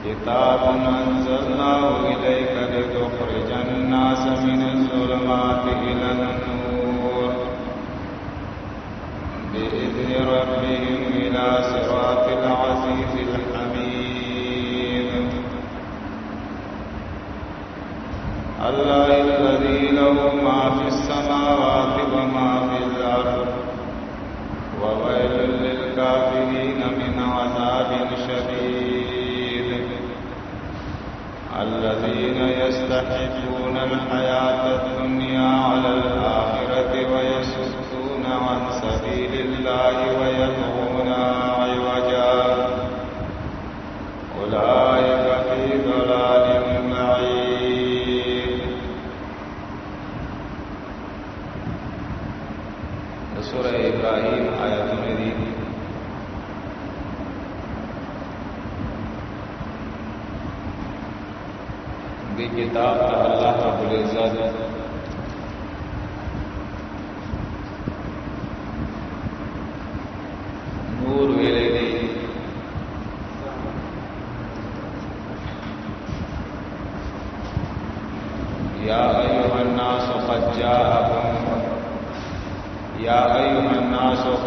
كتاب أنزلناه إليك لتخرج الناس من الظلمات إلى النور بإذن ربهم إلى صراط العزيز الحميد الله الذي له ما في السماوات وما في الأرض وويل للكافرين من عذاب شديد الذين يستحبون الحياة الدنيا على الآخرة ويصدون عن سبيل الله ويبغونها عوجا أولئك في ضلال بعيد. سورة إبراهيم آيات دي دی کتاب اللہ رب العزت نور ویلے دی یا ایها الناس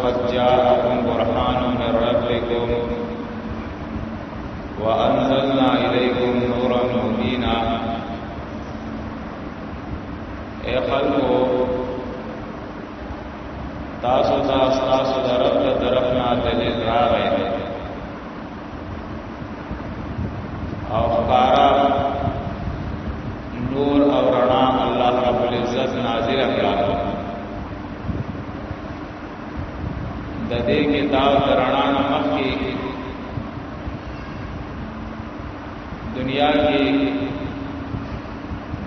قد جاءكم برهان من ربكم وأنزلنا إليكم نورا مبينا. اے خلقو تاسو درفنا دلیل راغی او خارا نور او رڼا الله رب العزت نازل کړه. د دې کتاب رڼا مخکې دنیا کی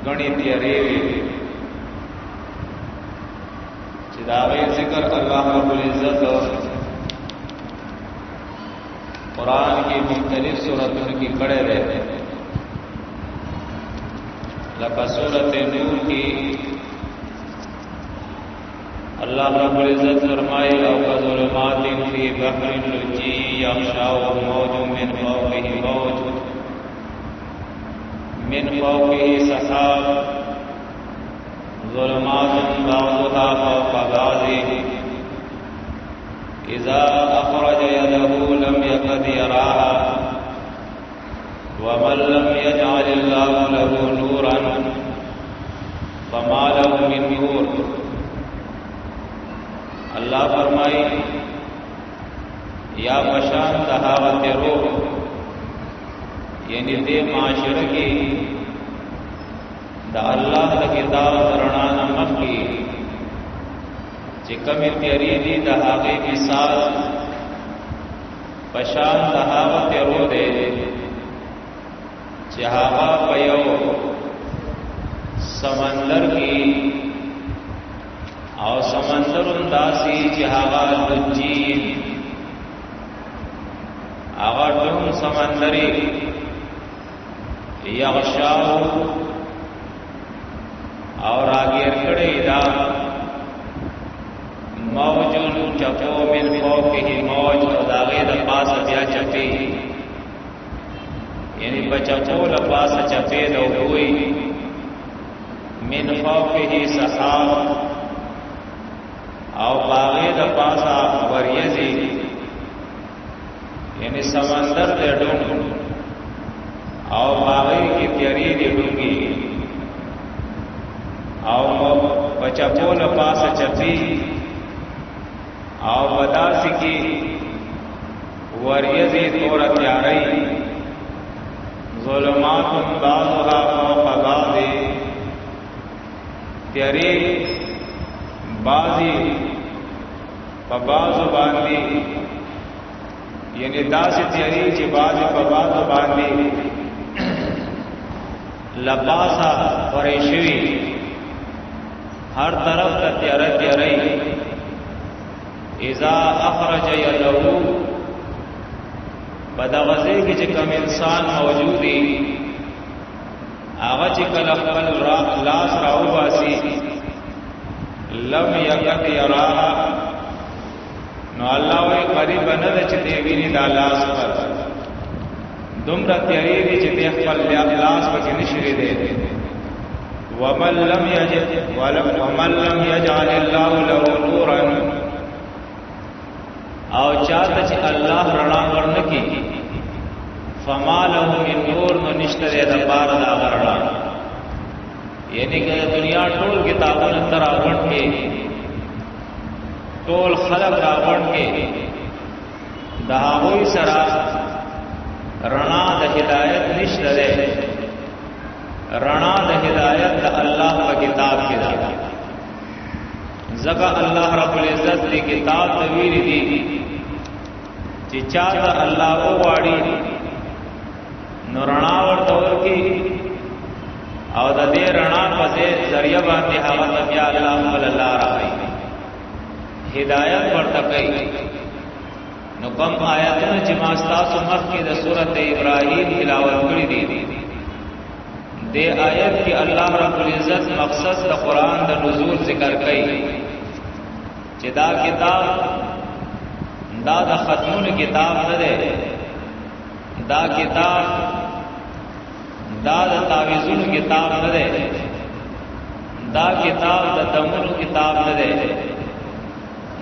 گنی تیارې وي چې دا غي ذکر الله رب العزت قرآن کی مختلف سورتوں کی کڑے رہتے لکہ سورت نور کی اللہ رب العزت فرمائے او کظلمات فی بحر لجی یغشاہ موج من فوقه موج من فوقه سحاب ظلمات بعضها فوق بعض اذا اخرج يده لم يكد يراها ومن لم يجعل الله له نورا فما له من نور. اللہ فرمائی یا پشان تہاوت روح یعنی دے معاشرہ کی دا اللہ دا کتاب رڼا مخ کی چې کمی تیری دی دا هغه مثال پشان تہاوت روح دے چې هغه په یو سمندر کی او سمندر انداسی چې هغه لجی هغه ټول سمندري یغشاو اور راگیر کڑی دا موجون چپو من فوقه موج او داغی دا پاس بیا چپی یعنی بچپو لپاس چپی دا ہوئی من فوقه سحاب او باغی دا پاسا وریزی یعنی سمندر دے ڈون او باغی کی تیاری دی ڈونگی او بچپول پاس چپی او بداسی کی وریزی تور تیاری ظلمات بعضها فوق بعض تیاری بازی پبازو باندی یعنی داسې تیاری چې باز په باز باندې لباسا پریشوی ہر طرف تا تیاری اذا اخرج یدہو بدغزے کی چکم انسان موجودی آغا چکل اخبر لاس راو باسی لم یکت یراها نو اللہ وی قریب ند چی دیوینی دا لاس پر دمرا تیاری دی چی دیخ پل لاس پکی نشری دے ومن لم یجعل اللہ له نورا او چاہتا چی اللہ رنا ورنکی فما له من نور نو نشتر دا بار دا غرنا یعنی کہ دنیا ٹول کتابوں اندر آون کے ټول خلق راوړ کې دا هغوی سره رڼا د هدایت نشته ده رڼا د هدایت د الله په کتاب کې ده ځکه الله رب العزت دې کتاب ته ویلي دي چې چا ته الله وواړي نو رڼا ورته ورکړي او د دې رڼا په ذریعہ باندې هغه بیا الله خپل الله راوړي ہدایت ورته کوي نو کوم آیاتونه چې ما ستاسو مخکې د سورته ابراهیم تلاوت کړې دي د آیت کې الله رب العزت مقصد د قران د نزول ذکر کوي چې دا کتاب دا د ختمونو کتاب نه ده دا کتاب دا د تعویذونو کتاب نه ده دا کتاب د دمونو کتاب نه ده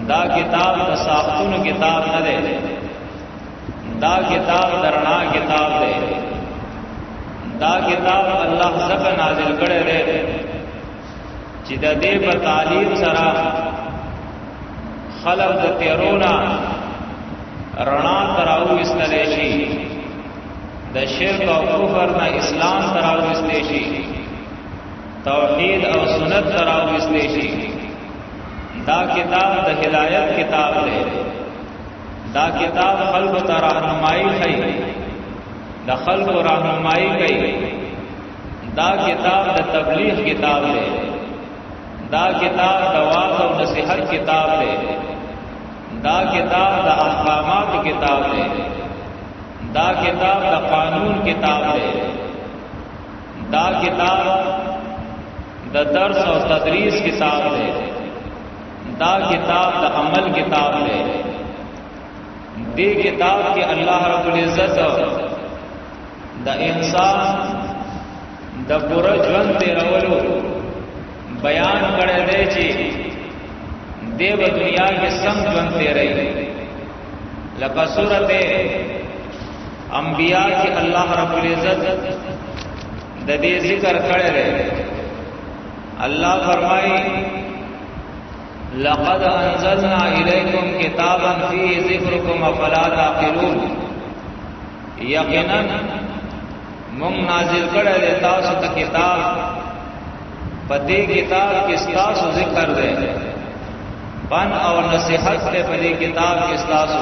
دا کتاب د ساختونو کتاب نه ده دا کتاب درنا کتاب ده دا کتاب الله زکه نازل کړي ده چې د دې په تعلیم سره خلق د تیرونا رڼا تراو استلې شي د شرک او کفر نه اسلام تراو استلې شي توحید او سنت تراو استلې شي دا کتاب د ہدایت کتاب ہے دا کتاب خلق ته راهنمایي کوي د خلق راهنمایي کوي دا کتاب د تبلیغ کتاب ہے دا کتاب د واعظ او نصیحت کتاب ہے دا کتاب د احکامات کتاب ہے دا کتاب د قانون کتاب ہے دا کتاب د درس او تدریس کتاب ہے دا کتاب دا عمل کتاب ہے دے کتاب کی اللہ رب العزت دا انسان دا پورا ژوند تیرولو بیان کړی دی چې دے و دنیا کې سم ژوند تیری لکه سورۃ انبیاء کی اللہ رب العزت دا دے ذکر کړی دی اللہ فرمائی لقد انزلنا الیکم کتابا فیہ ذکرکم افلا تعقلون یقینا مونږ نازل کړی دی تاسو ته کتاب په دې کتاب کې تاسو ذکر دی پن او نصیحت ته په دې کتاب کې تاسو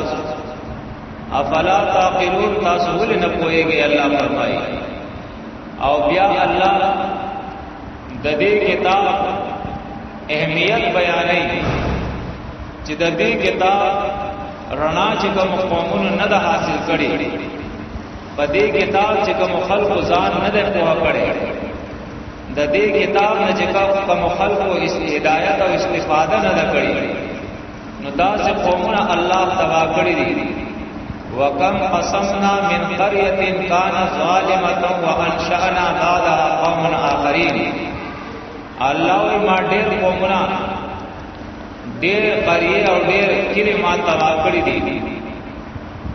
افلا تعقلون تاسو ولې نه پوهیږئ الله فرمایي او بیا الله د دې کتاب اہمیت بیانې چې د دې کتاب رڼا چې کوم قومونو نه ده حاصل کړي په دې کتاب چې کوم خلکو ځان نه ده پوهه کړي د دې کتاب نه چې کوم خلکو هدایت او استفاده نه ده کړي نو دا چې قومونه الله تبا کړي دي وکم قسمنا من قريه كانت ظالمه وانشانا بعدها قوما اخرين الله ما ډېر قومونه ډېر قریه او ډېر کلی ما تبا کړی دي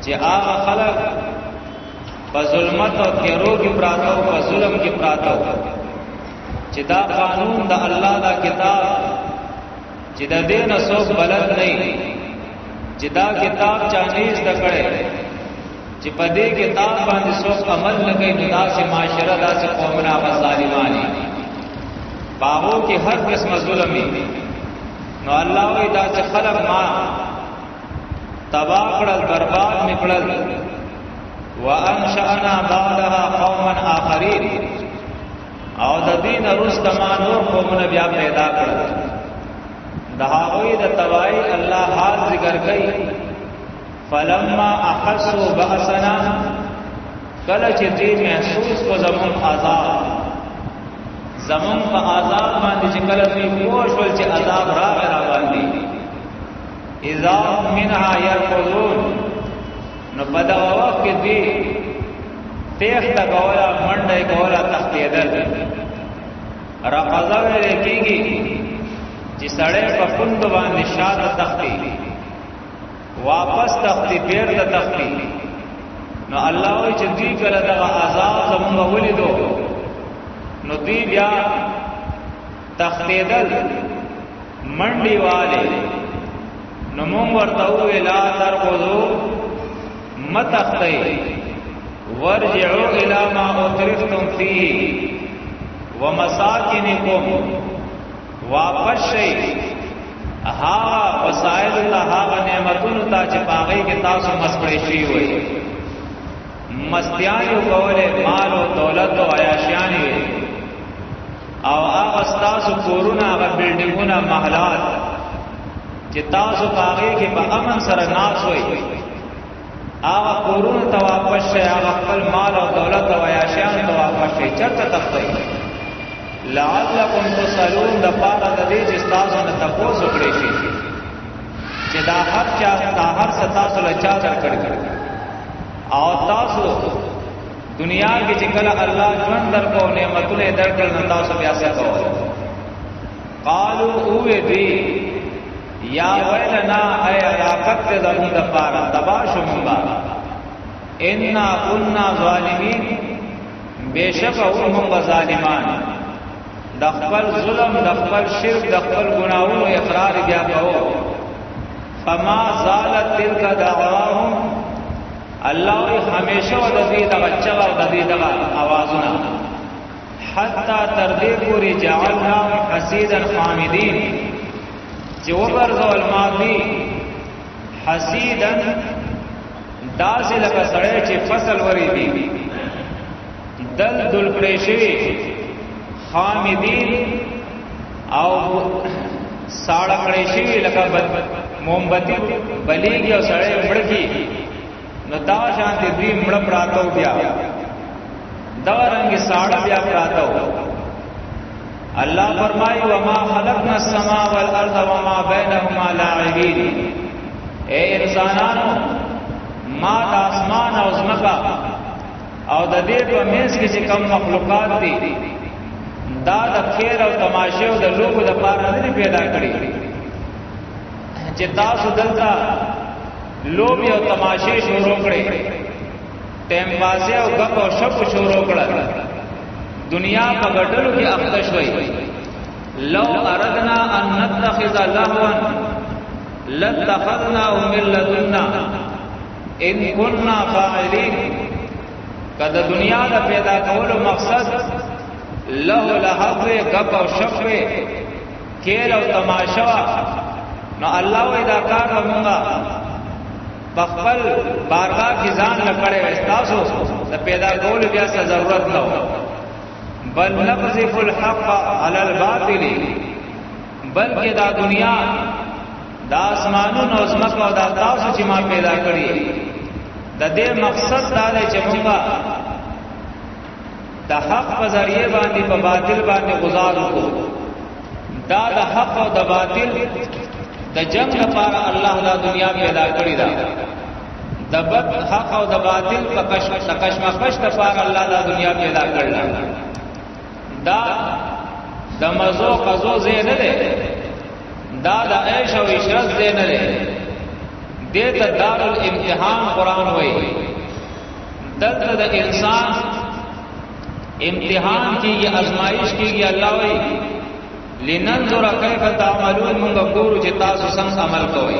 چې هغه خلک په ظلمت او تیرو کې پراته او په ظلم کې پراته چې دا قانون د الله دا کتاب چې د دې نه څوک بلد نه چې دا کتاب چانیز د کړي چې په دې کتاب باندې څوک عمل نه کوي نو داسې معاشره داسې قومونه هغه ظالمانی باغو کې هر قسم ظلم نو الله وی دا چې خلق ما تباہ کړل برباد میکړل وانشأنا بعدها قوما آخرین او د دین رستما نور قومونه بیا پیدا کړل د هغوی د تباہی الله حال ذکر کړي فلما احسوا بأسنا کله چې دې محسوس کو زمون عذاب زمون په عذاب باندې چې کله دې پوښول چې عذاب راغی را باندې اذا منها يركضون نو په دا وخت کې دې تیخته کولا منډه کولا تختیدل رقضه ویل کېږي چې سړی په پوند باندې شاته تختی واپس تختی پیر د تختی نو الله وی چې دې کله دا عذاب زموږ ولیدو نو دې بیا تختیدل منډي والے نو مونږ ورته ویلا ترقذو متختی ورجعوا الى ما اترفتم فيه ومساكنكم واپس شئ هاغه وسایل ته هاغه نعمتونو ته چې پاغې کې تاسو مسپړې شي وي مستیان یو کوله مال او دولت او عیاشیان وي او هغه تاسو کورونه هغه بلډینګونه محلات چې تاسو پاغې کې په امن سره ناس وي هغه کورونه ته واپس شئ هغه خپل مال او دولت او عیاشیان ته واپس شئ چرته تختی لعلکم تسألون د پاره د دې چې تاسو نه تاسو کړی شي چې دا هر چا دا هر څه تاسو له چا درکړي او تاسو دنیا کې چې کله الله ژوند درکو نعمتونه درکړل نو تاسو بیا څه کوئ قالوا او دې یا ویلنا ای علاقت زمون د پاره تباشو مونږه ان كنا ظالمین بیشک او مونږ ظالمان د خپل ظلم د خپل شرک د خپل ګناہوں اقرار بیا کوو فما زالت تلك دعواهم الله همیشه د دې د بچا او د دې د आवाजونه حتا تر دې پوری جعلنا حسیدا خامدین چې وبرزو الماضی حسیدا داس لکه سړی چې فصل وری دی دل دل پریشوی خامدین او ساړه کړي شي لکه مومبتی بلیږي او سړی مړکی نو دا شان دې مړ پراتو بیا دا رنګ ساړه بیا پراتو الله فرمایي وما خلقنا السماء والارض وما بينهما لاعبين اے انسانانو ما د اسمان او زمکا او د دې په منځ کې چې کوم مخلوقات دي دا د خیر او تماشه او د لوګو د پاره نه پیدا کړی چې تاسو دلته لوب او تماشه شروع کړي ټیم بازي او غپ او شپ شروع کړل دنیا په ګټلو کې اخته شوي لو اردنا ان نتخذ لهوا لاتخذنا من لدنا ان كنا فاعلين کله دنیا د پیدا کولو مقصد له لهو غپ او شپ کېل او تماشا نو الله و اذا کار ومغا بخبل بارگاہ کی ځان لکړې وستاسو د پیدا کول بیا څه ضرورت نه بل نقذف الحق على الباطل بلکې دا دنیا دا اسمانونو او زمکو او دا تاسو چې ما پیدا کړی د دې مقصد دا دی چې موږ د حق په ذریعہ باندې په باطل باندې گزار وکړو دا د حق او د باطل د جنگ لپاره الله دا دنیا پیدا کړی دا د بد حق او د باطل په کشمکش لپاره الله دا دنیا پیدا کړل دا د مزو قزو زه نه ده دا د عيش او عشرت زه نه ده دې ته دار الامتحان قران وایي دلته د انسان امتحان کیږي ازمائش کیږي الله وایي لننظر کیف تعملون موږ ګورو چې تاسو څنګه عمل کوئ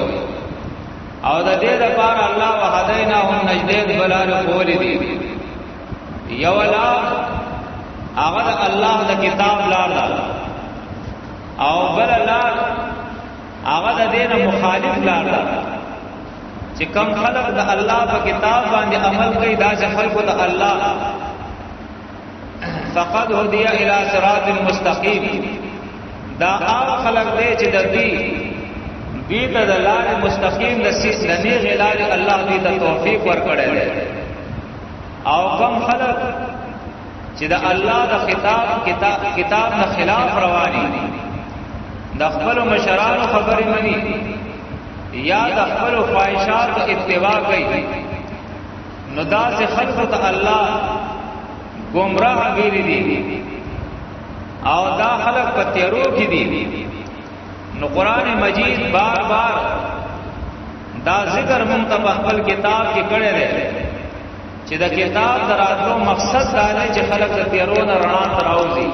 او د دې لپاره الله وهدینا النجدین بلار قول دي یو لا هغه الله د کتاب لار او بل لا هغه د دین مخالف لار چې کوم خلق د الله په کتاب باندې عمل کوي دا چې خلق د الله فقد هدي الى صراط مستقيم دا هغه خلق دی چې د دې ته د لارې مستقیم د نیغې لارې الله دې ته توفیق ورکړی دی او کوم خلق چې د الله د کتاب نه خلاف رواني د خپل مشرانو خبرې مني یا د خپل خواهشات اتباع کوي نو داسې خلق ته الله گمراه ویلي دي او دا خلق په تیرو کې دي نو قرآن مجید بار بار دا ذکر مونږ ته په خپل کتاب کې کړی دی چې د کتاب دراتلو مقصد دا دی چې خلق د تیرو نه رڼا ته راوځي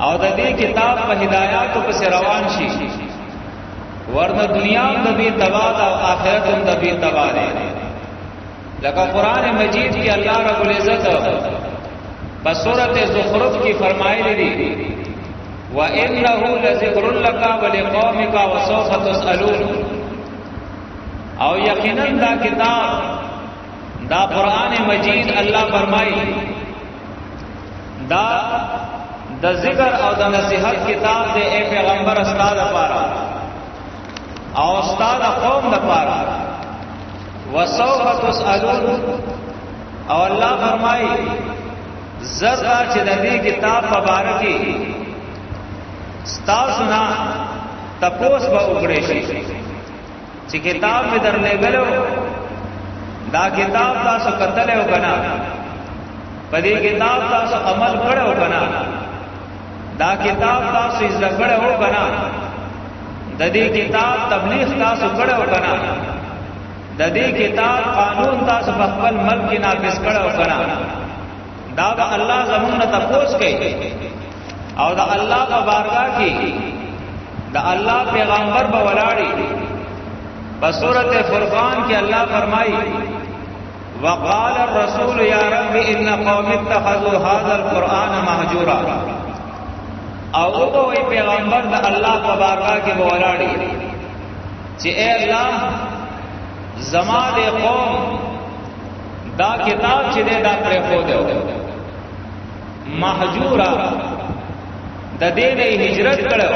او د دې کتاب په هدایاتو پسې روان شي ورنه دنیا هم د دې تباہ ده او آخرت هم د دې تباہ ده لکه قرآن مجید کې الله رب العزت په سورۃ زخرف کې فرمایلی دي وَإِنَّهُ لَذِكْرٌ لَكَ وَلِقَوْمِكَ وَسَوْفَ تُسْأَلُونَ او یقینا دا کتاب دا قرآن مجید الله فرمایي دا د ذکر او د نصیحت کتاب دی اے پیغمبر استاد لپاره او استاد قوم لپاره وسوف تسألون او الله فرمایي زردا چې د دې کتاب مبارکي ستاسو نه تپوس به وکړي شي چې کتاب می درلېګلو دا کتاب تاسو کتلې او کنه په دې کتاب تاسو عمل کړو کنه دا کتاب تاسو زګړه او کنه د دې کتاب تبلیغ تاسو کړو کنه د دې کتاب قانون تاسو په خپل ملک کې نافذ کړو کنه دا به الله زمونږ ته تپوس کوي او دا الله په بارگاہ کې دا الله پیغمبر به ولاړی په سورۃ فرقان کې الله فرمایي وقال الرسول يا رب ان قوم اتخذوا هذا القرآن مهجورا او وګوي پیغمبر د الله په بارگاہ کې به ولاړی چې اے الله زماده قوم دا کتاب چې دا پرې خو دی مهجورا د دې نه هجرت کړو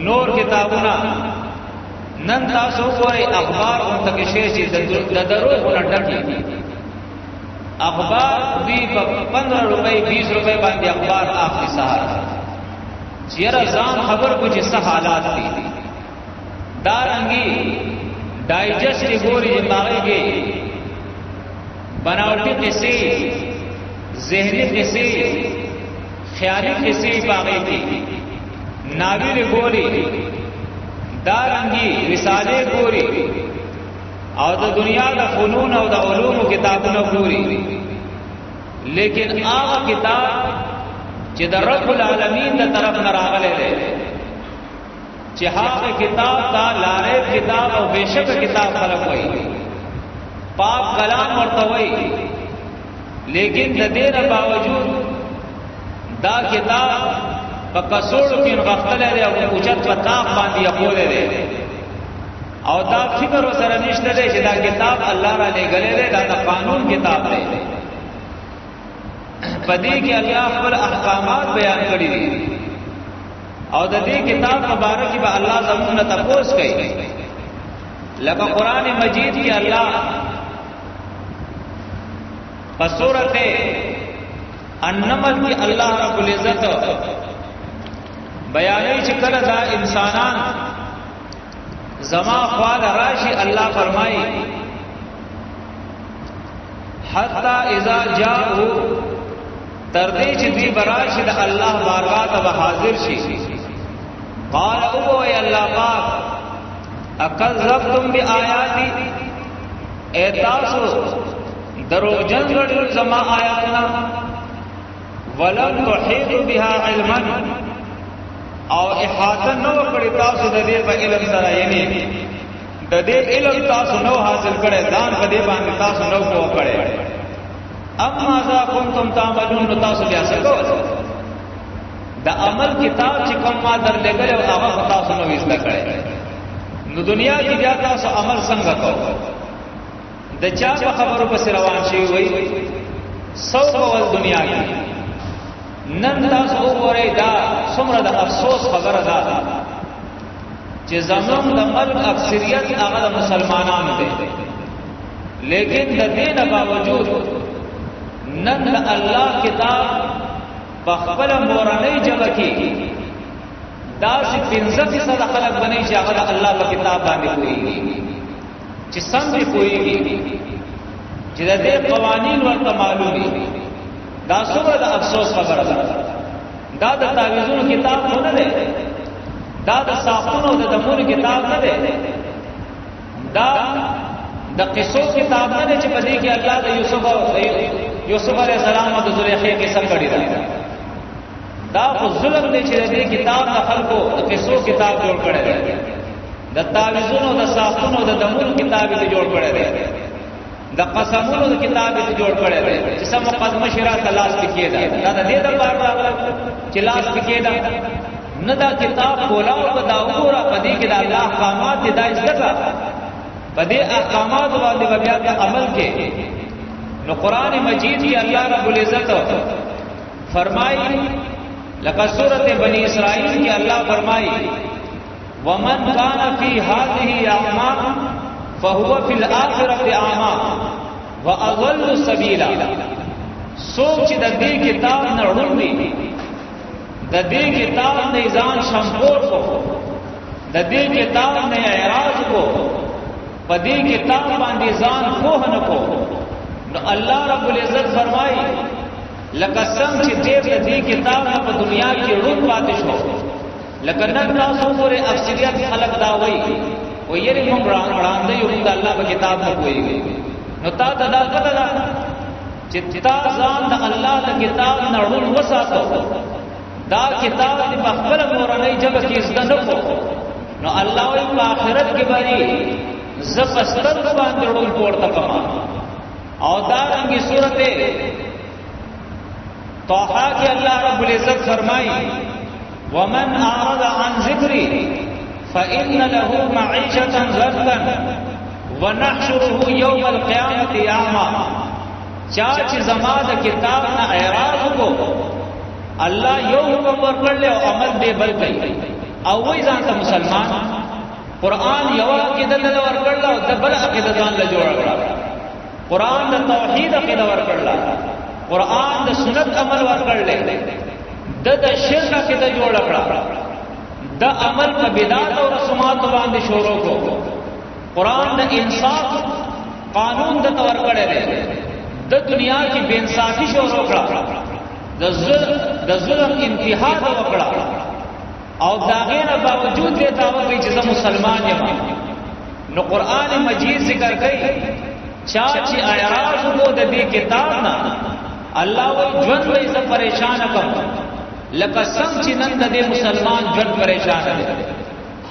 نور کتابونه نن تاسو ګورئ اخبار اون تک شي چې د دروغونه ډکې اخبار دی په 15 روپۍ 20 روپۍ باندې اخبار اخلي سهار چیرې ځان خبر کو چې څه حالات دي دارنګي ډایجسټ ګوري چې باغې کې بناوټي قصې ذهني قصې خیالي قصې باغې کې ناویل ګوري دارنګي رساله ګوري او د دنیا د فنون او د علوم کتابونه ګوري لیکن هغه کتاب چې د رب العالمین د طرف نه راغلی دی چې هغه کتاب دا لارې کتاب او بشک کتاب خلق وایي پاک کلام ورته وایي لیکن د دې نه باوجود دا کتاب په کڅوړو کې غختلې دی او اوچت په تاق باندې خولې دی او دا فکر سره نشته دی چې دا کتاب الله را لېږلې دی دا د قانون کتاب دی پدې کې الله خپل احکامات بیان کړی دي او د دې کتاب مبارک به الله زموږ ته تپوس کوي لکه قران مجید کې الله په سورته النمل کې الله رب العزت بیانوي چې کله دا انسانان زما خواله راشي الله فرمایي حتا اذا جاءوا تر دې چې دی براشي د الله بارگاہ ته حاضر شي قال او ای الله پاک اکذبتم بیااتی ایتاسو دروغجن غړي زما آیاتنا ولم تحيطوا بها علما او احاطه نو کړی تاسو د دې په علم سره یعنی د دې علم تاسو نو حاصل کړی ځان په دې باندې تاسو نو کو کړی اما ذا کنتم تعملون تاسو بیا څه کوئ د عمل کتاب چې کوم ما در لګل او هغه تاسو نو وځل کړی نو دنیا کې بیا تاسو عمل څنګه کوو؟ د چا په خبرو پسې روان شي وي سو کول دنیا کې. نن تاسو وګورئ دا څومره د افسوس خبره ده چې زموږ د ملک اکثریت هغه د مسلمانانو دي، لیکن د دې نه باوجود نن د الله کتاب په خپل مورنۍ ژبه کې داسې 15% خلک بنئ چې هغه د الله په کتاب باندې پوهېږي، چې سم دې پوهېږي، چې د دې قوانین ورته معلوم دي. دا څومره د افسوس خبره ده. دا د تعویذونو کتاب نه دی، دا د ساختونو د دمونو کتاب نه دی، دا د قصو کتاب نه دی چې په دې کې الله د یوسف علیه السلام او د زلیخا قصه کړې ده. دا خو ظلم دی چې دې کتاب د خلکو د قصو کتاب جوړ کړی دی، د تعویذونو د ساختونو د دمونو کتاب یې جوړ کړی دی، د قسمونو د کتاب یې جوړ کړی دی چې سم مقدمه شرع تلاش پکې ده. دا د دې لپاره چې لاس پکې ده نه دا کتاب کولا او دا وګوره په دې کې د الله احکامات دي، دا ځکه په دې احکامات باندې بیا په عمل کې. نو قران مجید کې الله رب العزت فرمایي لکه سورۃ بنی اسرائیل کې الله فرمایي ومن کان فی هذه اعمى فهو فی الاخرة اعمى واضل سبیلا. سوچ د دې کتاب نه وړوي، د دې کتاب نه ځان شمپور کو، د دې کتاب نه اعراض کو، په دې کتاب باندې ځان کوه نه کو. نو الله رب العزت فرمایي لکه څنګه چې دې کتاب نه په دنیا کې روح پاتې شو، لکه نن تاسو پورې اکثریت خلک دا وایي و یری موږ وړاندې یو د الله په کتاب نه کوي. نو تا ته دا پته ده چې تا ځان د الله د کتاب نه روح وساتو، دا کتاب دې په خپل مورنۍ ژبه کې زده نه کو. نو الله وی په آخرت کې باندې زپستر باندې روح پورته کما. او دا رنګي سورته طه کې الله رب العزت فرمایي ومن اعرض عن ذکری فإن له معيشة ضنكا ونحشره يوم القيامة أعمى. چا چې زما د کتاب نه اعراض کو، الله یو حکم ورکړل او عمل به بل کوي، او وای ځان ته مسلمان. قرآن یو عقیده له ورکړل او د بل عقیده ځان له جوړ کړل. قرآن د توحید عقیده ورکړل، قرآن د سنت عمل ورکړل، د شرک عقیده جوړ کړل، د عمل په بدعت او رسومات باندې شروع کو. قرآن د انصاف قانون د تور کړی دی، د دنیا کې بے انصافي شروع کړه، د ظلم انتها وکړه، او دا غیر باوجود دې دا وایي چې زه مسلمان یم. نو قرآن مجید ذکر کوي چا چې اعراض کو د دې کتاب نه، الله وایي ژوند به زه پریشان کړم لکه څنګه چې نن د دې مسلمان ژوند پریشان دی.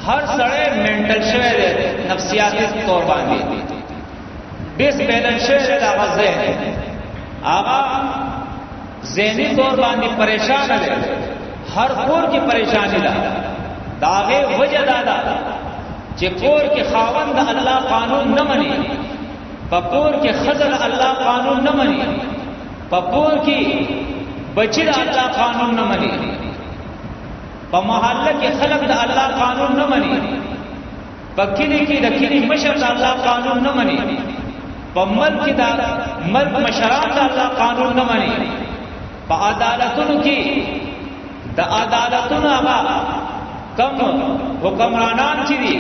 هر سړی منټل شوی دی، نفسیاتي طور باندې ډیس بیلنس شوی دی، هغه ذهن هغه ذهني طور باندې پریشان دی. هر کور کې پریشانی ده. دا هغه وجه ده چې کور کې خاوند د الله قانون نه مني، په کور کې ښځه د الله قانون نه مني، په کور کې بچی د الله قانون نه مني، په محله کې خلق د الله قانون نه مني، په کلی کې د کلی مشر د الله قانون نه مني، په ملک کې د ملک مشران د الله قانون نه مني، په عدالتونو کې د عدالتونو هغه کم حکمرانان چې دي،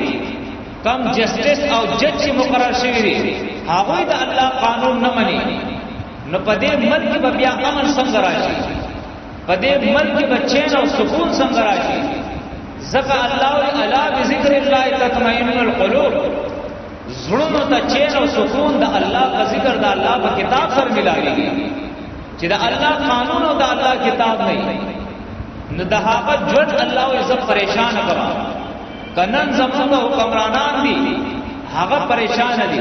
کم جسټس او جج چې مقرر شوی دي، هغه د الله قانون نه مني. نو په دې ملک به بیا امن څنګه راشي؟ په دې ملک به چین او سکون څنګه راشي؟ ځکه الله الا بذکر الله تطمئن القلوب. زړونو ته چین او سکون د الله په ذکر د الله په کتاب سره ملایږي. چې د الله قانون او د الله کتاب نه نو د هغه ژوند الله عزت پریشان کړه. کنن زموږ حکمرانان دي هغه پریشان دي،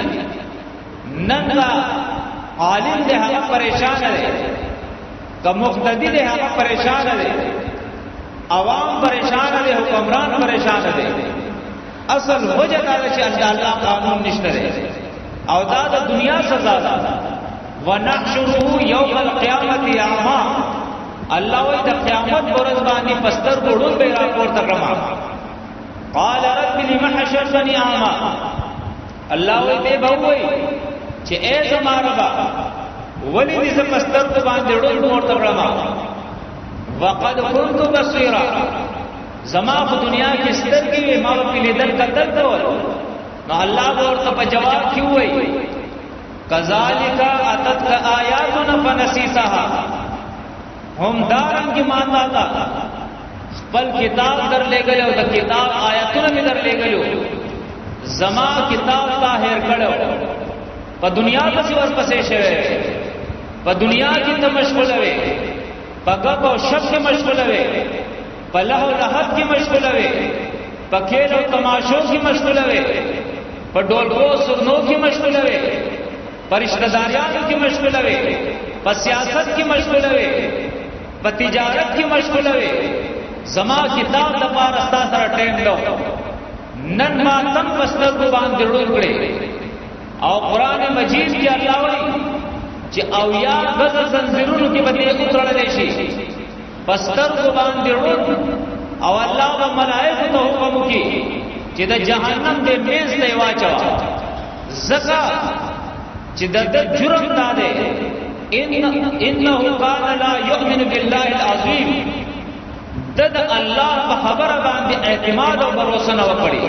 نن عالم دې هغه پریشان دي، که مقتدی دې هغه پریشان دي، عوام پریشان دي، حکمران پریشان دي. اصل وجه دا چې الله قانون نشته او دا د دنیا سزا ده ونحشره یوم القیامت اعما الله وی د قیامت ورځ باندې پستر ګړو به راپورته کړم قال رب لم حشرتني اعما الله وی به وای چې اے زما رب ولی دې پستر کو باندې ګړو ورته کړم وقد كنت بصيرا زما په دنیا کې سترګې ما په لیدل قدر کول نو الله ورته په جواب کې وای کذالک اتت آیاتنا فنسیتها هم دارنګ مان دا خپل کتاب در لګلو د کتاب آیاتونه می در لګلو زما کتاب ظاهر کړو په دنیا پسې ورپسې شوه په دنیا کې ته مشغول وې په غب او شپ کې مشغول وې په لهو لهب کې مشغول وې په کېل او تماشو کې مشغول وې په ډولګو سرنو کې مشغول وې په رشتہ داریانو کې مشغول وې په سیاست کې مشغول وې په تجارت کې مشغول وې زما کتاب د پاره ستا سره ټیم لو نن ما تم پستر کو باندې ډول کړي او قران مجید کې الله وایي چې او یا غز زنجیرونو کې باندې اترل شي پستر کو باندې ډول او الله او ملائکه ته حکم کوي چې د جهنم دې میز ته واچو زکا چې د جرم داده انه کان لا یؤمن بالله العظیم د الله په خبره باندې اعتماد او باور نه وکړي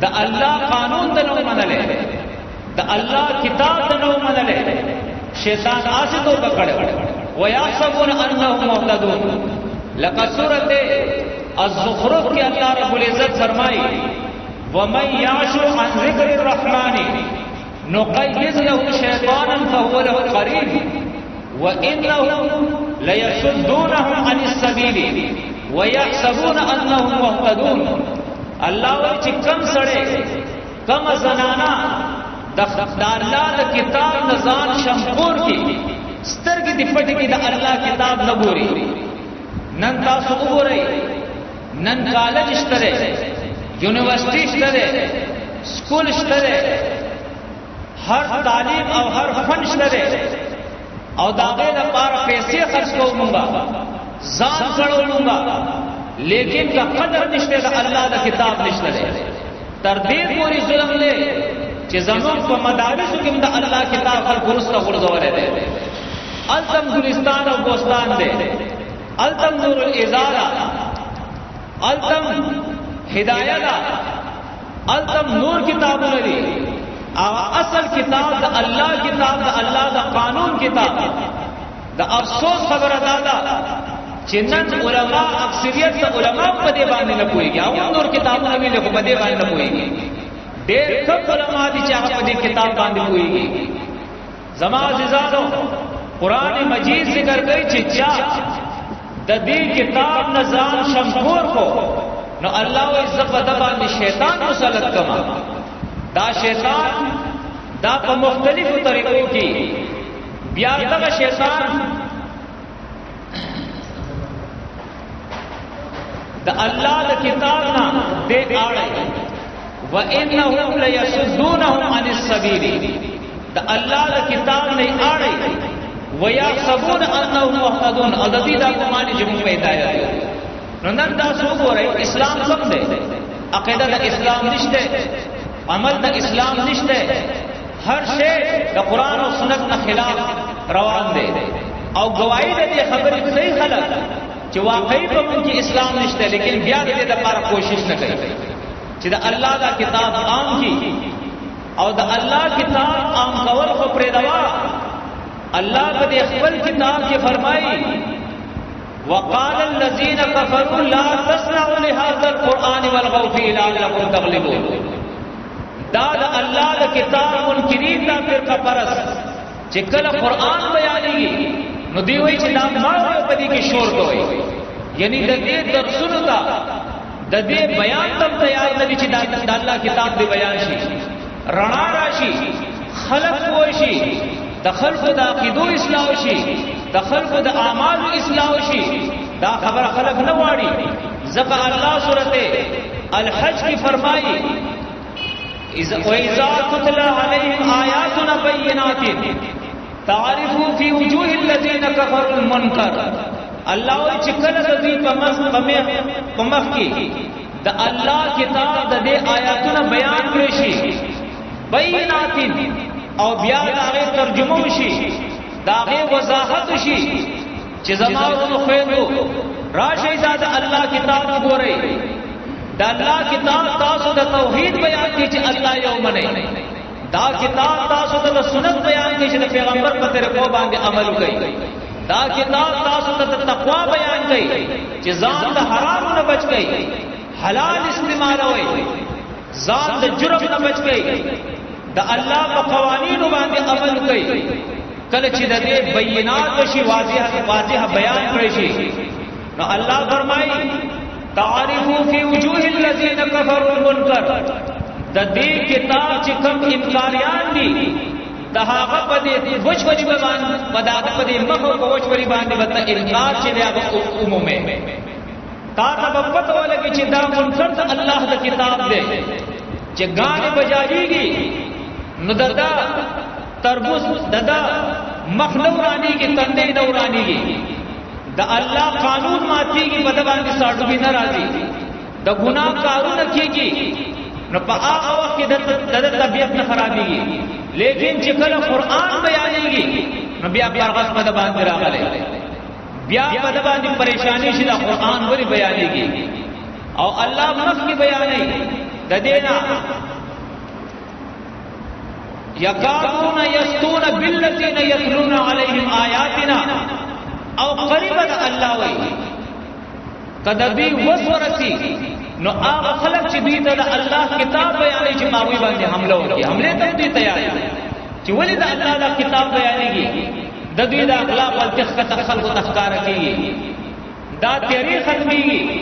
د الله قانون ته نو منلې د الله کتاب ته نو منلې شیطان آسه تو پکړو ويحسبون انهم مهتدون لقد سورۃ الزخرف کې الله رب العزت فرمایي ومن يعش عن ذکر الرحمن نقيض له شيطانا فهو له قرين وانهم ليصدونهم عن السبيل ويحسبون انهم مهتدون الله وی چې کم سړی کم زنانا د الله د کتاب نزان شمخور کی سترګې د پټ کې د الله کتاب نه ګوري نن تاسو وګورئ نن کالج شته یونیورسيټي شته سکول شته هر تعلیم او هر فن شته او داغه لپاره پیسې خرج کومګا ځان کړومګا لیکن کا قدر نشته د الله د کتاب نشته تر دې پوری ظلم له چې زمون په مدارسو کې د الله کتاب خلق ورسته ورزولې ده التم ګلستان او بوستان ده التم نور الازاره التم هدايه ده التم نور کتابونه دي او اصل کتاب د الله کتاب د الله د قانون کتاب د افسوس خبره ده چې نن علما اکثریت علما په دې باندې نه پوهیږي او نور کتابونه ویل په دې باندې نه پوهیږي ډېر کم علما دي چې هغه په دې کتاب باندې پوهیږي زما عزیزانو قران مجید ذکر کوي چې چا د دې کتاب نظام شمخور کو نو الله او عزت په باندې شیطان مسلط کما دا شیطان دا په مختلفو طریقو کې بیا دا شیطان دا الله د کتاب نه دې اړه وانهم ليصدونهم عن السبيل دا الله د کتاب نه اړه ويحسبون انهم مهتدون ادبی دا قرآن جمع پیدا دی نو نن دا څو ګورئ اسلام څه دی عقیده د اسلام نشته عمل د اسلام نشته هر شی د قران او سنت نه خلاف روان دی او گواہی د خبرې صحیح خلک چې واقعي په موږ کې اسلام نشته لیکن بیا دې لپاره کوشش نه کوي چې د الله دا کتاب عام کی او د الله کتاب عام کول خو پرې دوا الله په خپل کتاب کې فرمایي وقال الذين كفروا لا تسمعوا لهذا القران والغوا فيه لعلكم تغلبون دا د الله د کتاب منکرین دا فرقه پرست چې کله قران بیانېږي نو دی وایي چې دا ما په دې کې شور کوي یعنی د دې درسونو دا د دې بیان تم تیار نه دي چې د الله کتاب دی بیان شي رڼا راشي خلق وای شي د خلقو د عقیدو اصلاح شي د خلقو د اعمال اصلاح شي دا خبره خلق نه واړي ځکه الله سورته الحج کی فرمائی وَإِذَا تُتْلَى عَلَيْهِمْ آيَاتُنَا بَيِّنَاتٍ تَعْرِفُ فِي وُجُوهِ الَّذِينَ كَفَرُوا الْمُنكَرَ اللہ وی چکل رضی پمخ کی دا اللہ کتاب دا دے آیاتنا بیان کرشی بینات او بیا دا آغی ترجمه شی دا آغی وضاحت شی چی زمانو خیدو راشی دا اللہ کتاب گو رئی دا اللہ کتاب تاسو دا توحید بیان کی چی اللہ یومنے دا کتاب تاسو دا سنت بیان کی چی دا پیغمبر پتر کو باندے عمل گئی دا کتاب تاسو ته تقوا بیان کړي چې ځان د حرام نه بچ کړي حلال استعمالوي ځان د جرم نه بچ کړي د الله په قوانینو باندې عمل کړي کله چې د دې بینات شي واضح بیان کړی شي نو الله فرمایي تعرفوا فی وجوه الذین کفروا المنکر د دې کتاب چې کوم انکاریان دي دا هغه په دې وچوري باندې پداغه په دې مخ او وچوري باندې وته انکار چې هغه عمومه تا ته پته ولګي چې دا منکر ته الله د کتاب دی چې غاڼه بجاږي نو ددا تربوز ددا مخ نورانی کې تندې نورانی دا الله قانون ماتيږي په باندې ساړو به ناراضي د ګناه کارونه کیږي نو په هغه وخت کې د طبيعت نه خرابيږي لیکن چې کله قران بیانېږي نو بیا پرغس په باندې راغلي بیا په باندې پریشانی شي د قران وری بیانېږي او الله مخ کې بیانې د دینا یکادون یستون بالذین یتلون علیہم آیاتنا او قریبا الله وی کدی وسورسی نو هغه خلک چې دوی ته د الله کتاب بیانې چې ماوی باندې حمله وکړي حمله ته دوی تیار چې ولې د الله د کتاب بیانېږي د دوی د اخلاق او تخت خلق تخکار کوي دا تیری ختمي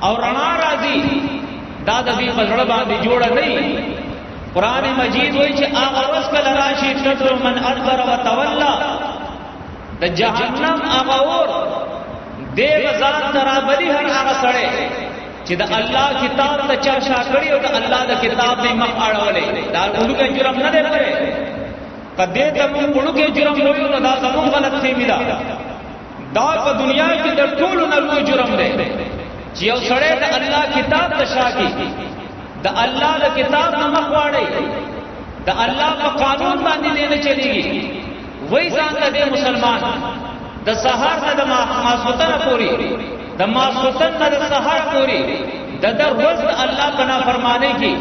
او رڼا راځي دا د دې په ځړ باندې جوړ نه قرآن مجید وایي چې هغه ورځ کله راشي تدر من ادبر وتولى د جهنم هغه اور دیو ذات ترابلی هر هغه سړی چې د الله کتاب ته چا شاکړي او د الله د کتاب دی مخ اړولې دا وړوکه جرم نه دی لري کدی ته موږ وړوکه جرم وایو نو دا زموږ غلط فهمي ده دا په دنیا کې د ټولو نه لوی جرم دی چې یو سړی د الله کتاب ته شاکي د الله د کتاب نه مخ واړي د الله په قانون باندې نه چلیږي وای ځان ته مسلمان د سحر نه د ماسوتن پوری د ماسوتن نه د سحر پوری د ورځ الله پنا فرمانے کی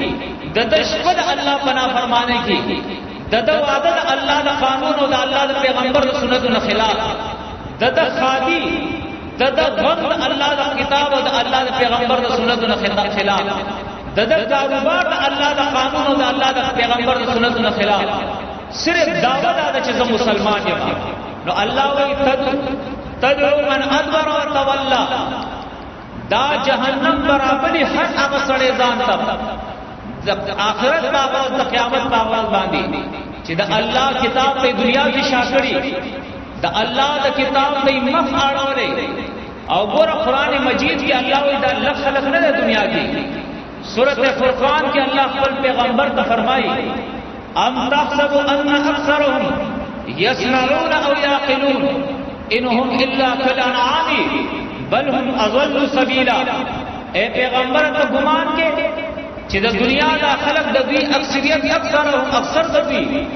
د شپه د الله پنا فرمانے کی د وعده د الله د قانون او د الله د پیغمبر د سنتو نه خلاف د خادي د غند الله د کتاب او د الله د پیغمبر د سنتو نه خلاف د کاروبار د الله د قانون او د الله د پیغمبر د سنتو نه خلاف صرف دعوه ده چې زه مسلمان یم نو الله وی تدعو من ادبر وتولى دا جهنم برابر هر هغه سړی ځان ته د آخرت په او د قیامت په اول باندې چې د الله کتاب په دنیا کې شاکړي د الله د کتاب په مخ اړولې او ګور قران مجید کې الله وی دا لخ خلق نه د دنیا کې سورۃ فرقان کې الله خپل پیغمبر ته فرمایي ام تحسب ان اکثرهم يسمعون او يعقلون انهم الا كالانعام بل هم اضل سبيلا اے پیغمبر ته ګمان کې چې د دنیا د خلق د دوی اکثریت اکثر د دوی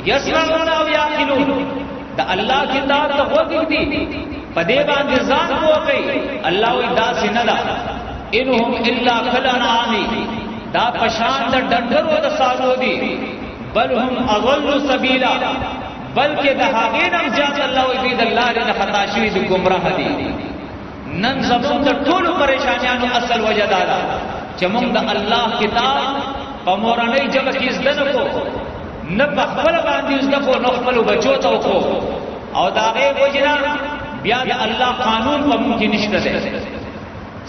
يسمعون او يعقلون د الله کتاب ته وګورئ په دې باندې ځان وکړي الله وی دا سينلا انهم الا كالانعام دا پشان د ډنګرو د سازو دي بل هم اضل سبيلا بلکې د هغه نم ځات الله وی د الله نه خطا شوی د گمراه دي نن زمون د ټولو پریشانانو اصل وجه دا ده چې موږ د الله کتاب په مورنۍ جبه کې زده کو نه په خپل باندې زده کو نه خپل بچو ته کو او دا غي وجنا بیا د الله قانون په موږ کې نشته ده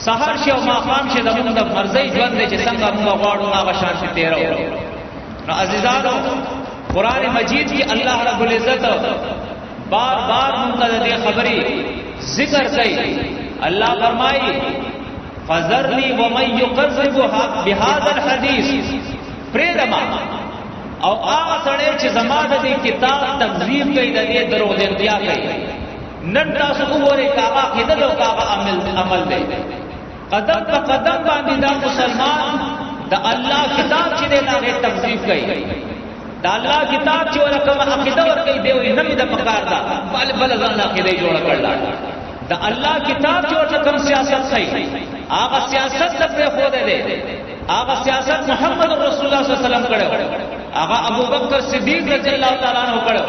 سحر شي او ماقام شي زموږ د مرزي ژوند چې څنګه موږ غواړو هغه شان شي تیرو نو عزیزانو قرآن مجید کی اللہ رب العزت بار بار منقدر خبری ذکر کئی اللہ فرمائی فذرني ومن يكذب بهذا الحديث پریدما او هغه سره چې زما د کتاب تکذیب کوي د دې درو دیا کوي نن تاسو وګورئ کاغه کده او کاغه عمل دی قدم په قدم باندې دا مسلمان د الله کتاب چې دی هغه تکذیب کوي دا الله کتاب چې ورکوم عقیده ورکوي دی نه د پکار دا بل ځان عقیده جوړ کړل دا الله کتاب چې ورکوم سیاست کوي هغه سیاست ته خو دی هغه سیاست محمد رسول الله صلی الله علیه وسلم کړو هغه ابو بکر صدیق رضی الله تعالی عنہ کړو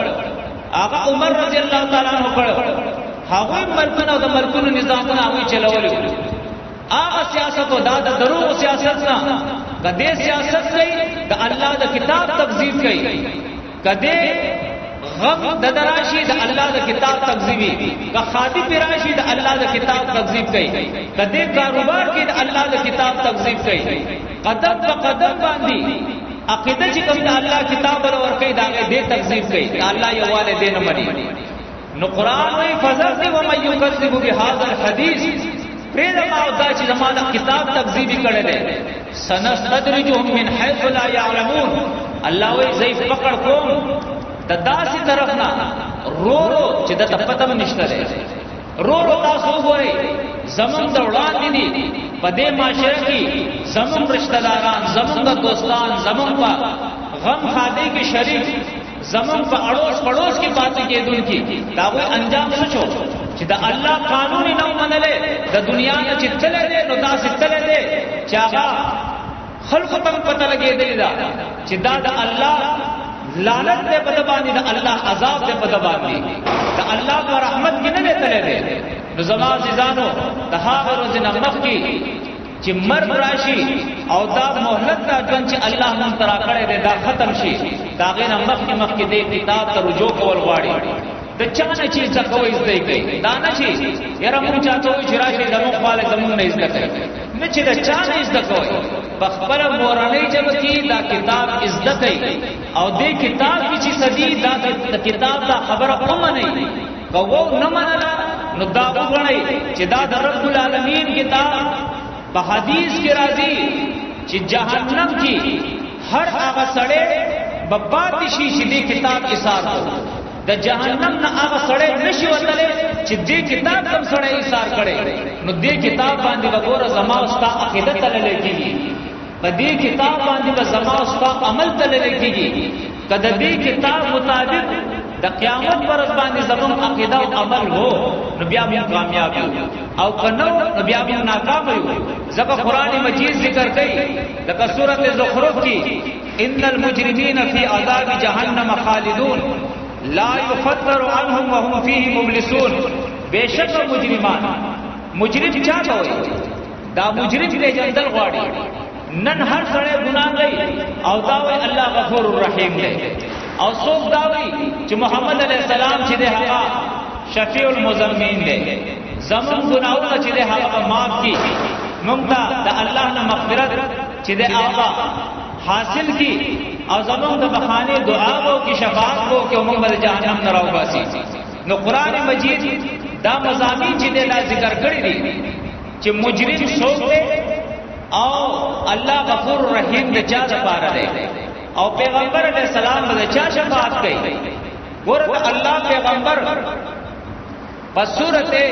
هغه عمر رضی الله تعالی عنہ کړو هغه ملکونو د ملکونو نظامونه هغه چلول هغه سیاست او دا دروغ سیاست نه کده سیاست کوي د الله د کتاب تکذیب کوي کده غم د دراشي د الله د کتاب تکذیبي که خادي پراشي د الله د کتاب تکذیب کوي کده کاروبار کې د الله د کتاب تکذیب کوي قدم په قدم باندې عقیده چې کوم د الله کتاب ور کوي دا دې تکذیب کوي الله یو والدین مړي نو قران وی فذرني ومن يكذب بهذا الحديث پریدما او دا چې زمانہ کتاب تکذیبی کړي دي سنستدرجهم من حيث لا يعلمون الله وی ضعیف پکړ کوم د داسې طرف نه رو چې د پته نشته ده رو تاسو وګورئ زمون د وړاندې دي په دې معاشره کې زمون رشتہ داران زمون د دوستان زمون په غم خاده کې شریک زمون په اڑوس پڑوس کې پاتې کېدونکي دا وی انجام څه شو چې د الله قانون نه منلې د دنیا نه چې تللې ده نو دا ستلې ده چې هغه خلق ته پته لګېدلی دا چې دا د الله لعنت دې په باندې د الله عذاب دې په باندې د الله پر رحمت کې نه تللې ده نو زما عزیزانو د هغه ورځ نه مخکې چې مرګ راشي او دا مهلت دا ژوند چې الله مون ترا کړی دی دا ختم شي دا غي نه مخکې دې کتاب ته رجوع کول غواړي د چانه چې ځکوي زده کوي دا نه شي یاره مونږ چاته وي چې راشي زموږ خپل زموږ نه زده کوي نه چې د چانه زده کوي په خپل موراني جبه کې دا کتاب زده کوي او دې کتاب چې سدي دا د کتاب دا خبره کوم نه کوو نه منله نو دا وګڼي چې دا د رب العالمین کتاب په حدیث کې راځي چې جهنم کې هر هغه سړی بپات شي چې دې کتاب ایثار کوي د جهنم نه هغه سړی نشي وتلې چې دې کتاب کوم سړی ایثار کړي نو دې کتاب باندې وګوره زما او ستا عقیده تلل کېږي په دې کتاب باندې به زما او ستا عمل تلل کېږي کله دې کتاب مطابق د قیامت پر ورځ باندې زموږ عقیده او عمل وو نو بیا موږ کامیاب یو او کنو نو بیا موږ ناکام یو ځکه قران مجید ذکر کوي لکه سورۃ زخرف کې ان المجرمین فی عذاب جهنم خالدون لا يفتر عنهم وهم فيه مبلسون بیشک مجرمان مجرم چا کوي دا مجرم دې جندل غواړي نن هر سړی ګناه کوي او دا وی الله غفور الرحیم دی او څوک دا وی چې محمد علیہ السلام چې دی هغه شفیع المذنبین دی زمون ګناہوں چې دی هغه معاف کی موږ ته الله نه مغفرت چې دی هغه حاصل کی او زمون د بخانه دعا وو کی شفاعت وو کې موږ به جهنم نه راو باسي نو قران مجید دا مضامین چې دی لا ذکر کړی دي چې مجرم څوک دی او الله غفور رحیم د چا لپاره دی او پیغمبر علیہ السلام به چا شفاعت کوي ورته الله پیغمبر په سورته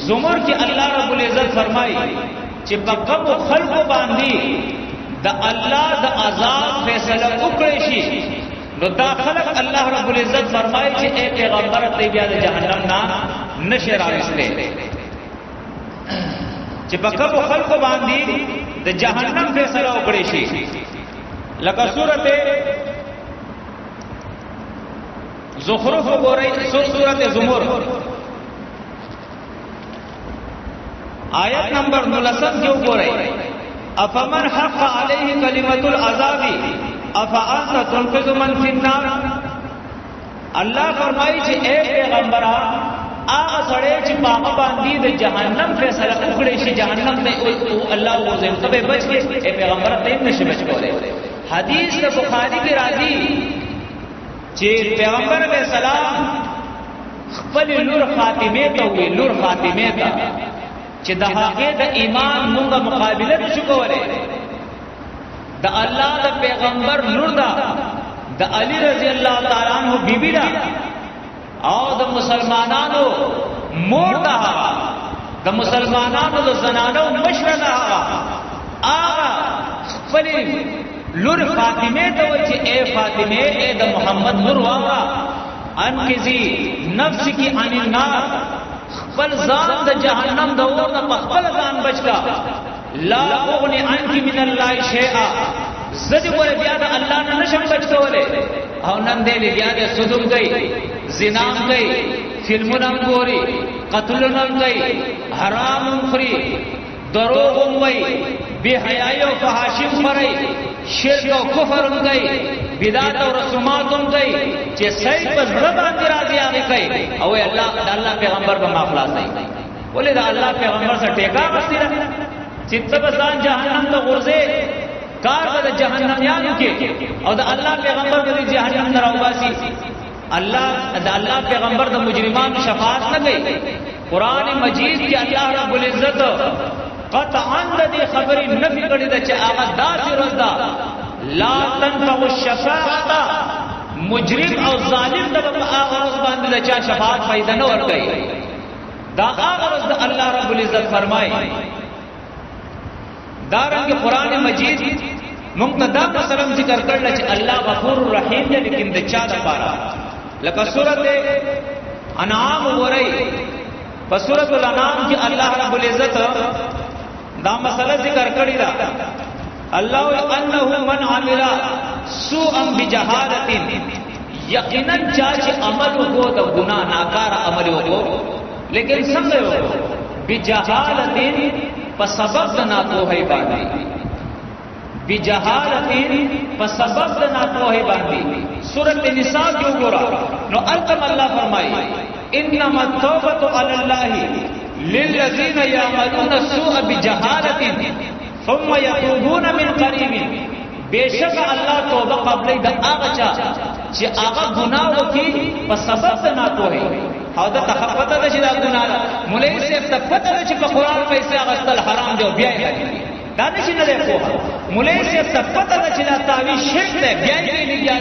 زمر کې الله رب العزت فرمایي چې په کوم خلق باندې د الله د عذاب فیصله وکړي شي نو دا خلق الله رب العزت فرمایي چې اے پیغمبر ته بیا د جهنم نه نشه راوستي چې په کوم خلق باندې د جهنم فیصله وکړي شي لکه سورته زخرف وګورئ سورته زمر آیت نمبر 19 کې وګورئ افمن حق علیه کلمۃ العذاب افانت تنقذ من فی النار الله فرمایي چې اے پیغمبره هغه سړی چې باغ باندې د جهنم فیصله وکړي شي جهنم ته الله وزم ته بچ کې اے پیغمبره ته نشي بچ کولای حدیث د بخاری کې راځي چې پیغمبر علیہ السلام خپل لور فاطمه ته وی لور فاطمه ته چې د هغه د ایمان موږ مقابله نشو کولای. د الله د پیغمبر لور دا د علی رضی الله تعالی عنہ بیبی دا او د مسلمانانو مور دا د مسلمانانو د زنانو مشره دا هغه خپل لور فاطمه ته وایي چې اے فاطمه اے د محمد نور واغه انقذی نفس کی عن النار، خپل ځان د جهنم د اور نه خپل ځان بچا. لا اغنی عنکی من الله شیئا، زدی ور بیا د الله نه نشم بچ کوله. او نن دې بیا د سودم گئی، زنا گئی، فلمونه ګوري، قتلونه گئی، حرام خوري، دروغ وای، بے حیاي او فحاشي خوري، شرک او کفر گئی، بدعت او رسومات گئی، چې صحیح په زړه باندې راځي هغه کوي. او الله د الله پیغمبر به معافلاس دی. ولې د الله پیغمبر سره ټیکا بستی را چې تب ځان جهنم ته ورځي، کار به جهنميانو کې او د الله پیغمبر به جهنم نه راوباسي. الله د الله پیغمبر د مجرمانو شفاعت نه کوي. قران مجید کې الله رب العزت قطعا د دې خبرې نفي کړې ده چې هغه داسې ورځ ده لا تنفع الشفاعه، مجرم او ظالم د هغه ورځ باندې د چا شفاعت فائدہ نه ورکړي. دا هغه ورځ د الله رب العزت فرمایي. دارنګ قران مجید مقتدا مثلا ذکر کړل چې الله غفور رحیم دی، لیکن د چا لپاره؟ لکه سورته انعام ورای، په سورته الانعام کې الله رب العزت دا مسله ذکر کړی دا الله انه من عمل سوءا بجهاله، یقینا چې عمل وکړو د ګناه ناکار عمل وکړو، لیکن څنګه وکړو؟ بجهاله، په سبب د ناپوهی باندې، بجهالتین په سبب د ناپوهی باندې. سورۃ النساء کې وګورئ نو التم الله فرمایي انما التوبه علی الله للذین یعملون السوء بجهالة ثم یتوبون من قریب. بیشک الله توبه قبلې د هغه چا چې هغه ګناه وکړي په سبب د ناپوهی. او دا تخپته ده چې دا ګناه ده. مولوی صاحب ته پته ده چې په قرآن پیسې اخیستل حرام دی او بیا یې دا نشي نه دی پوهه. مولوی صاحب ته پته ده چې دا تعویذ شرک دی بیا یې لګیا.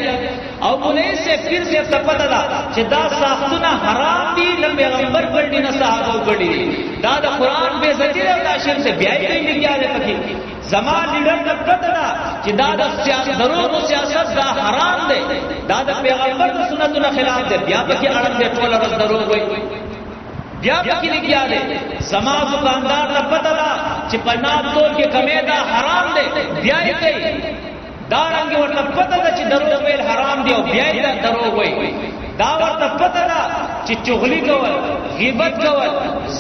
او مولوی صاحب پیر صاحب ته پته ده چې دا ساختونه حرام دي، نه پیغمبر کړي نه صحابه کړي، دا د قرآن بے عزتی ده او دا شرک دی بیا یې لګیا دی پکې. زمان لیډر ته پته ده چې دا د سیاست دروغ سیاست دا حرام دی، دا د پیغمبر د سنتونو خلاف دی، بیا پکې اړم دی ټول ورځ دروغ وایي، بیا پکې لګیا دی. زما دکاندار ته پته ده چې په ناب تول کې کمی دا حرام دی، بیا یې کوي. دا رنګ ورته پته ده چې دروغ ویل حرام دی او بیا یې دروغ وایي. دا ورته پته ده چې چغلی کول، غیبت کول،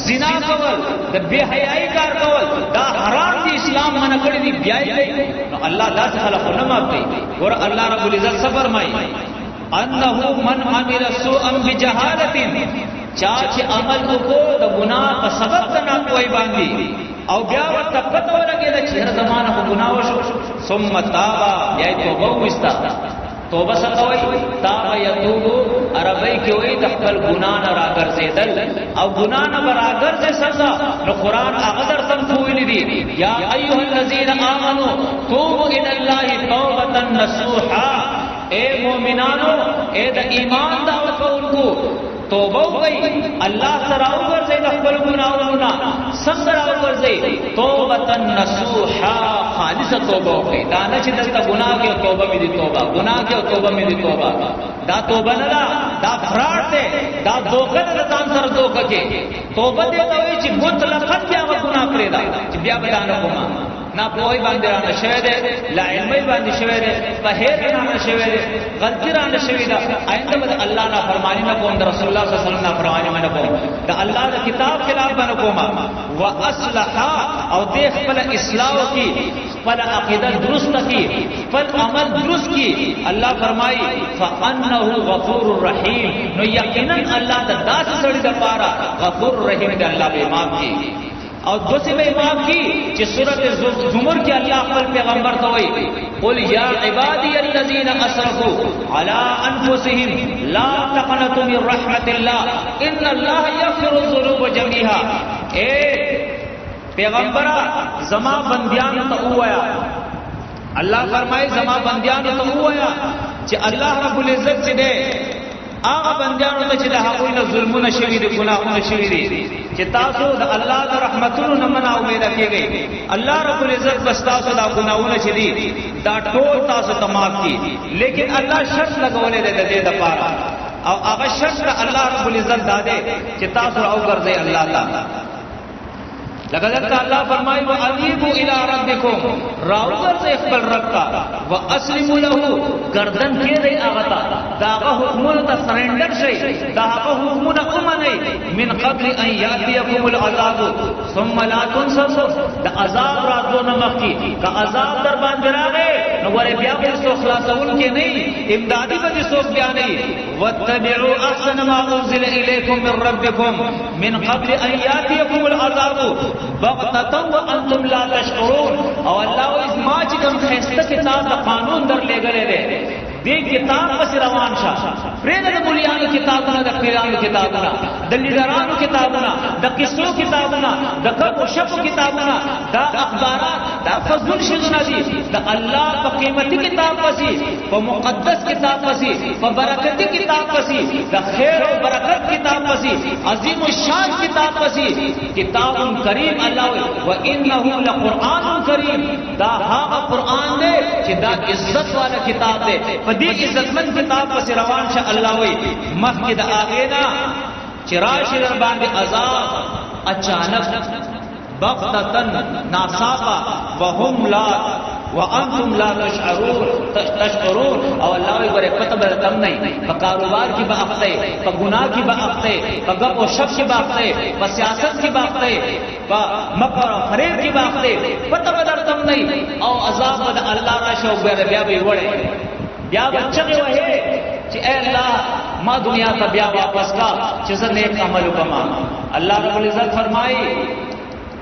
زنا کول، د بے حیايي کار کول دا حرام دي، اسلام منع کړی دی، بیا یې کوي. نو الله داسې خلق نه معاف کوي. ور الله رب العزت صبر مای انه من عمل سوءا بجهاله، چا چې عمل وکړو د ګناه په سبب د ناپوهی باندې او بیا ورته پته ولګېده چې هر زمانه په ګناه وشو، ثم تاب، یا توبه وستا. توبه څه وایي؟ تاب یتوب عربی کې وایي د خپل ګناه نه راګرځېدل او ګناه نه راګرځې سزا. نو قرآن هغه درته ویلي دي یا ایها الذین آمنوا توبوا الی الله توبه نصوحا. اے مومنانو، اے د ایمان دعوت کوونکو، توبه وکړئ، الله سره وګرځئ د خپل ګناهونو نه. څنګه راوګرځئ؟ توبه نصوحا، خالصه توبه وکړئ. دا نه چې دلته ګناه کې توبه مې دي توبه، ګناه کې توبه مې دي توبه، دا توبه نه ده، دا فراډ دی، دا دوکه ده، ځان سره دوکه کې. توبه دې ته وایي چې مطلقاً بیا ګناه پرې ده چې بیا به نه کوم. نا پوهی باندې رانه شوی دی، لا علمي باندې شوی دی، په هیر رانه شوی دی، غلطی رانه شوی ده. آینده به الله نه فرمانی نه کوم، د رسول الله صلی الله علیه وسلم نه فرمانی نه کوم، د الله د کتاب خلاف نه کوم. واصلح، او دې خپل اصلاح کی، خپل عقیده درست کی، خپل عمل درست کی. الله فرمایي فانه غفور رحیم. نو یقینا الله د داسې سړي لپاره غفور رحیم دی، الله به معاف کی. اور دوسری میں امام کی کہ سورۃ زمر کے اللہ خپل پیغمبر ته وایي قل یا عبادی الذین اسرفوا علی انفسهم لا تقنطوا من رحمت الله ان الله یغفر الذنوب جميعا. اے پیغمبر زما بندیان ته وایا الله فرمای زما بندیان ته وایا چې الله رب العزت چې ده هغه بندیانو ته چې د هغوی نه ظلمونه شوي دي ګناهونه شوي دي چې تاسو د الله د رحمتونو نه منا امید کیږئ الله رب العزت بس تاسو دا ګناهونه چې دي دا ټول تاسو ته معاف کړي لیکن الله شرط لګولې ده د دې لپاره او هغه شرط الله رب العزت داده چې تاسو او ګرځي الله تعالی لقد الله فرمائے وانیبوا الی ربکم راوگر سے خپل رب کا واسلموا له گردن کې دی هغه تا داغه حکمونه ته سرندر شي داغه حکمونه اومنئ من قبل ان یاتیکم العذاب ثم لا تنصروا د عذاب راتلو نه مخکې که عذاب در باندې راغی نو ور بیا به سو خلاصون کې نه امدادي به سو بیا نه واتبعوا احسن ما انزل الیکم من ربکم من قبل ان یاتیکم العذاب بغتة وانتم لا تشعرون او الله از ما چې کوم خسته کتاب د قانون در لګلې ده دې کتاب پس روان شه پرېږده د مليانو کتابونه د پیرانو کتابونه د لیډرانو کتابونه د قصو کتابونه د کبو شپو کتابونه دا اخبارات دا فضل شذونه دي د الله په قیمتي کتاب پسې په مقدس کتاب پسې په برکتي کتاب پسې د خیر او برکت کتاب پسې عظیم الشان کتاب پسې کتاب کریم الله وانه لقران کریم دا هغه قران دی چې دا عزت والا کتاب دی په دې عزتمن کتاب پس روان شه الله وي مخکې د اغینا چې راشي در باندې عذاب اچانک بغتتن ناصابا وهم لا وانتم لا تشعرون او الله وي ګره پته به تم نه په کاروبار کې به اخته په ګناه کې به اخته په غب او شب کې به اخته په سیاست کې به اخته په مکر او فریب کې به اخته پته به تم نه او عذاب د الله راشه او بیا به وړي بیا بچنه وه چې اے الله ما دنیا ته بیا واپس کا چې زه نیک عمل وکم الله رب العزت فرمایي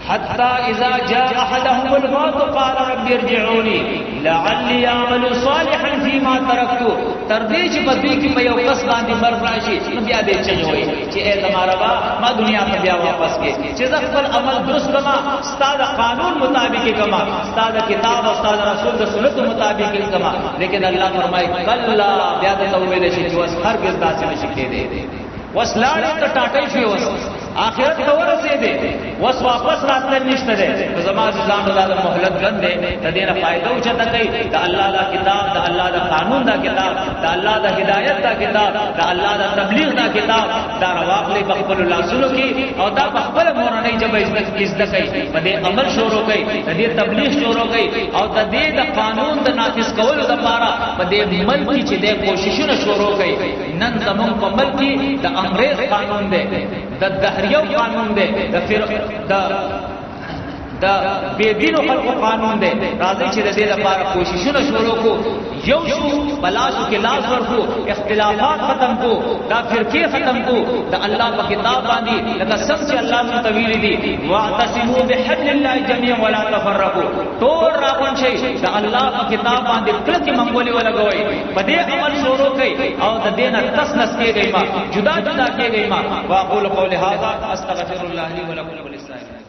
حتى اذا جاء احدهم الموت قال رب ارجعوني لعلي اعمل صالحا فيما تركت تردی چې بدی کې په یو کس باندې مرګ راشي نو بیا دې چي وي چې اے زماره با ما دنیا ته بیا واپس کې چې خپل عمل درست کما استاد قانون مطابق کما استاد کتاب او استاد رسول د سنت مطابق کما لیکن الله فرمایي کلا بیا ته امید شي چې وس هرگز داسې نشي کېده وسلاړه ته ټاټي شي وس آخرت ته ورسېده وس واپس راتل نشته ده زماز ځان د مهلت ګند ده د دینه فائدہ او چته کوي د الله دا کتاب د الله دا قانون دا کتاب د الله دا هدایت دا کتاب د الله دا تبلیغ دا کتاب دا رواخلې بخبل الله سلو کی او دا بخبل مورنۍ جب عزت کوي په دې عمل شروع کوي د دې تبلیغ شروع کوي او د دې د قانون د نافذ کولو لپاره په دې ملک چې د کوششونه شروع کوي نن زمون په ملک د انګريز قانون ده د دهریو قانون ده د بيدینو خلقو قانون ده راځي چې د دې لپاره کوششونه شروع کو یو شو بلاسو کې لاس ورکو اختلافات ختم کو دا فرقې ختم کو د الله په کتاب باندې لکه څنګه چې الله متویل دي واعتصموا بحبل الله جميعا ولا تفرقوا ټول راغون شي د الله په کتاب باندې کلک منګولي ولګوي په دې عمل شروع کړي او د دې نه تسنس کېږي ما جدا جدا کېږي ما واقول قول هذا استغفر الله لي ولكم وللسائلين